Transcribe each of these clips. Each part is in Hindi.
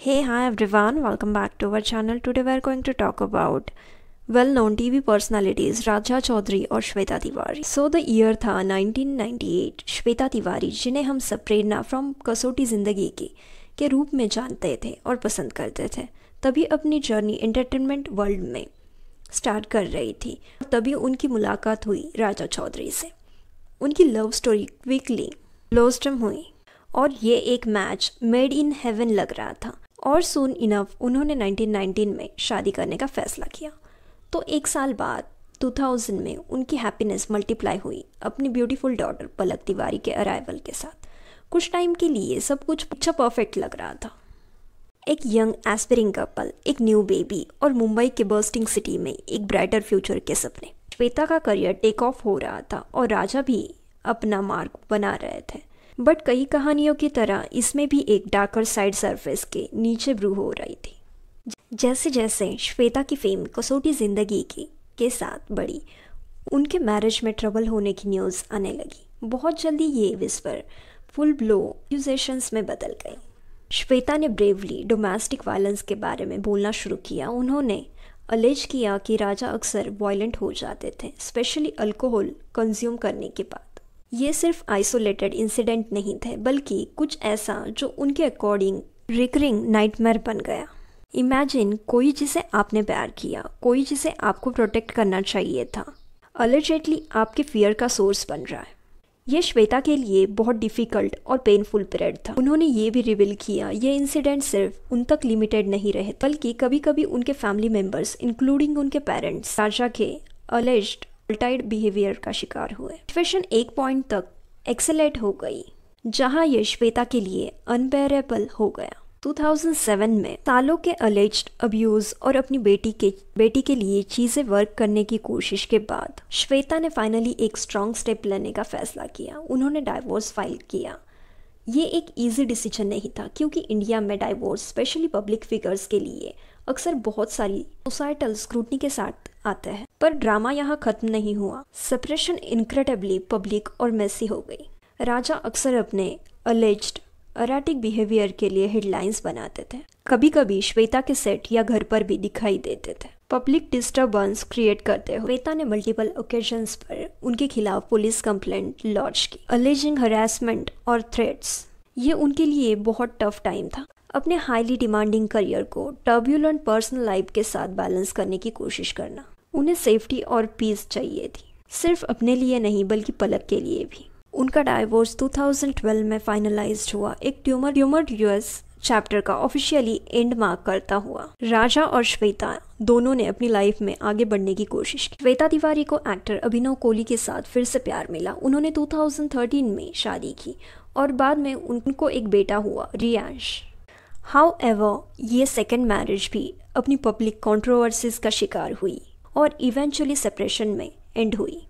Hey, hi everyone, welcome back to our channel. Today we are going to talk about well-known TV personalities राजा चौधरी और Shweta Tiwari. So the year था 1998. श्वेता तिवारी, जिन्हें हम सब प्रेरणा फ्रॉम कसौटी ज़िंदगी की के रूप में जानते थे और पसंद करते थे, तभी अपनी जर्नी एंटरटेनमेंट वर्ल्ड में स्टार्ट कर रही थी. तभी उनकी मुलाकात हुई राजा चौधरी से. उनकी लव स्टोरी क्विकली ब्लॉसम हुई और ये एक मैच मेड इन हेवन लग रहा था. और सून इनफ उन्होंने 1919 में शादी करने का फैसला किया. तो एक साल बाद 2000 में उनकी हैप्पीनेस मल्टीप्लाई हुई अपनी ब्यूटीफुल डॉटर पलक तिवारी के अराइवल के साथ. कुछ टाइम के लिए सब कुछ पिक्चर परफेक्ट लग रहा था. एक यंग एस्पिरिंग कपल, एक न्यू बेबी और मुंबई के बर्स्टिंग सिटी में एक ब्राइटर फ्यूचर के सपने. श्वेता का करियर टेक ऑफ हो रहा था और राजा भी अपना मार्क बना रहे थे. बट कई कहानियों की तरह इसमें भी एक डार्कर साइड सरफेस के नीचे ब्रू हो रही थी. जैसे जैसे श्वेता की फेम कसौटी ज़िंदगी के साथ बढ़ी, उनके मैरिज में ट्रबल होने की न्यूज़ आने लगी. बहुत जल्दी ये विस्पर फुल ब्लो एक्यूजेशंस में बदल गई. श्वेता ने ब्रेवली डोमेस्टिक वायलेंस के बारे में बोलना शुरू किया. उन्होंने अलेज किया कि राजा अक्सर वायलेंट हो जाते थे, स्पेशली अल्कोहल कंज्यूम करने के बाद. ये सिर्फ आइसोलेटेड इंसिडेंट नहीं थे, बल्कि कुछ ऐसा जो उनके अकॉर्डिंग रिकरिंग नाइटमेयर बन गया. इमेजिन कोई जिसे आपने प्यार किया, कोई जिसे आपको प्रोटेक्ट करना चाहिए था, अलिजेटली आपके फियर का सोर्स बन रहा है. ये श्वेता के लिए बहुत डिफ़िकल्ट और पेनफुल पीरियड था. उन्होंने ये भी रिवील किया ये इंसिडेंट सिर्फ उन तक लिमिटेड नहीं रहे, बल्कि कभी कभी उनके फैमिली मेम्बर्स इंक्लूडिंग उनके पेरेंट्स राजा के अलेज्ड अल्टाइड बिहेवियर का शिकार हुए. सिचुएशन एक पॉइंट तक एक्सेलेट हो गई जहां ये श्वेता के लिए अनबेरेबल हो गया. 2007 में सालों के अलेज्ड अब्यूज और अपनी बेटी के लिए चीज़ें वर्क करने की कोशिश के बाद श्वेता ने फाइनली एक स्ट्रॉन्ग स्टेप लेने का फैसला किया. उन्होंने डाइवोर्स फाइल किया. ये एक इजी डिसीजन नहीं था, क्योंकि इंडिया में डाइवोर्स स्पेशली पब्लिक फिगर्स के लिए अक्सर बहुत सारी सोसाइटल स्क्रूटनी के साथ आते हैं. पर ड्रामा यहाँ खत्म नहीं हुआ. सेपरेशन इनक्रेडिबली पब्लिक और मेसी हो गई. राजा अक्सर अपने अलेज्ड एराटिक बिहेवियर के लिए हेडलाइंस बनाते थे. कभी कभी श्वेता के सेट या घर पर भी दिखाई देते थे, पब्लिक डिस्टर्बेंस क्रिएट करते हुए. श्वेता ने मल्टीपल ओकेजन्स पर उनके खिलाफ पुलिस कंप्लेंट लॉन्च की, अलेजिंग हरासमेंट और थ्रेट्स. ये उनके लिए बहुत टफ टाइम था. अपने हाईली डिमांडिंग करियर को टर्ब्यूलेंट पर्सनल लाइफ के साथ बैलेंस करने की कोशिश करना. उन्हें सेफ्टी और पीस चाहिए थी, सिर्फ अपने लिए नहीं बल्कि पलक के लिए भी. उनका डाइवोर्स 2012 में फाइनलाइज्ड हुआ, एक ट्यूमर यूएस चैप्टर का ऑफिशियली एंड मार्क करता हुआ. राजा और श्वेता दोनों ने अपनी लाइफ में आगे बढ़ने की कोशिश की. श्वेता तिवारी को एक्टर अभिनव कोहली के साथ फिर से प्यार मिला. उन्होंने 2013 में शादी की और बाद में उनको एक बेटा हुआ, रियांश. हाउएवर, ये सेकेंड मैरिज भी अपनी पब्लिक कंट्रोवर्सीज का शिकार हुई और इवेंचुअली सेपरेशन में एंड हुई,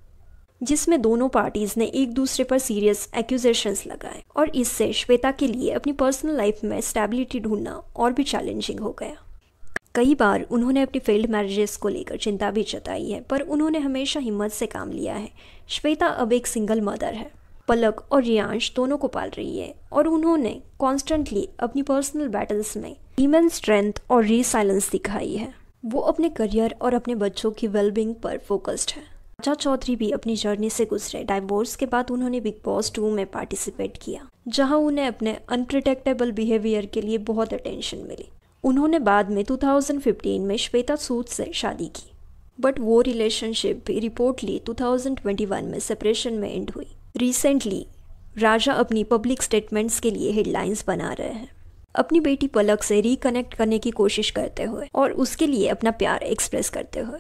जिसमें दोनों पार्टीज ने एक दूसरे पर सीरियस एक्यूजेशंस लगाए. और इससे श्वेता के लिए अपनी पर्सनल लाइफ में स्टेबिलिटी ढूंढना और भी चैलेंजिंग हो गया. कई बार उन्होंने अपनी फेल्ड मैरिजेस को लेकर चिंता भी जताई है, पर उन्होंने हमेशा हिम्मत से काम लिया है. श्वेता अब एक सिंगल मदर है, पलक और रियांश दोनों को पाल रही है, और उन्होंने कॉन्स्टेंटली अपनी पर्सनल बैटल्स में इमेंस स्ट्रेंथ और रीसाइलेंस दिखाई है. वो अपने करियर और अपने बच्चों की वेलबींग पर फोकस्ड है. राजा चौधरी भी अपनी जर्नी से गुजरे. डाइवोर्स के बाद उन्होंने बिग बॉस 2 में पार्टिसिपेट किया, जहां उन्हें अपने अनप्रिटेक्टेबल बिहेवियर के लिए बहुत अटेंशन मिली. उन्होंने बाद में 2015 में श्वेता सूद से शादी की, बट वो रिलेशनशिप भी रिपोर्टली 2021 में सेपरेशन में एंड हुई. रिसेंटली राजा अपनी पब्लिक स्टेटमेंट्स के लिए हेडलाइंस बना रहे हैं, अपनी बेटी पलक से रिकनेक्ट करने की कोशिश करते हुए और उसके लिए अपना प्यार एक्सप्रेस करते हुए,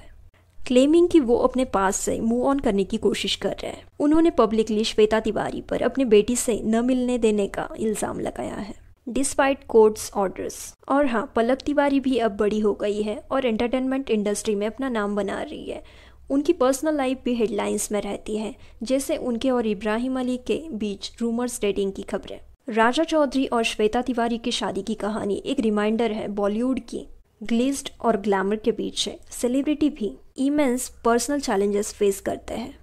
क्लेमिंग कि वो अपने पास से मूव ऑन करने की कोशिश कर रहे हैं. उन्होंने पब्लिकली श्वेता तिवारी पर अपनी बेटी से न मिलने देने का इल्ज़ाम लगाया है, डिस्पाइट कोर्ट्स ऑर्डर्स. और हाँ, पलक तिवारी भी अब बड़ी हो गई है और एंटरटेनमेंट इंडस्ट्री में अपना नाम बना रही है. उनकी पर्सनल लाइफ भी हेडलाइंस में रहती है, जैसे उनके और इब्राहिम अली के बीच रूमर्स डेटिंग की खबरें. राजा चौधरी और श्वेता तिवारी की शादी की कहानी एक रिमाइंडर है बॉलीवुड की ग्लेज्ड और ग्लैमर के पीछे सेलिब्रिटी भी इमेंस पर्सनल चैलेंजेस फेस करते हैं.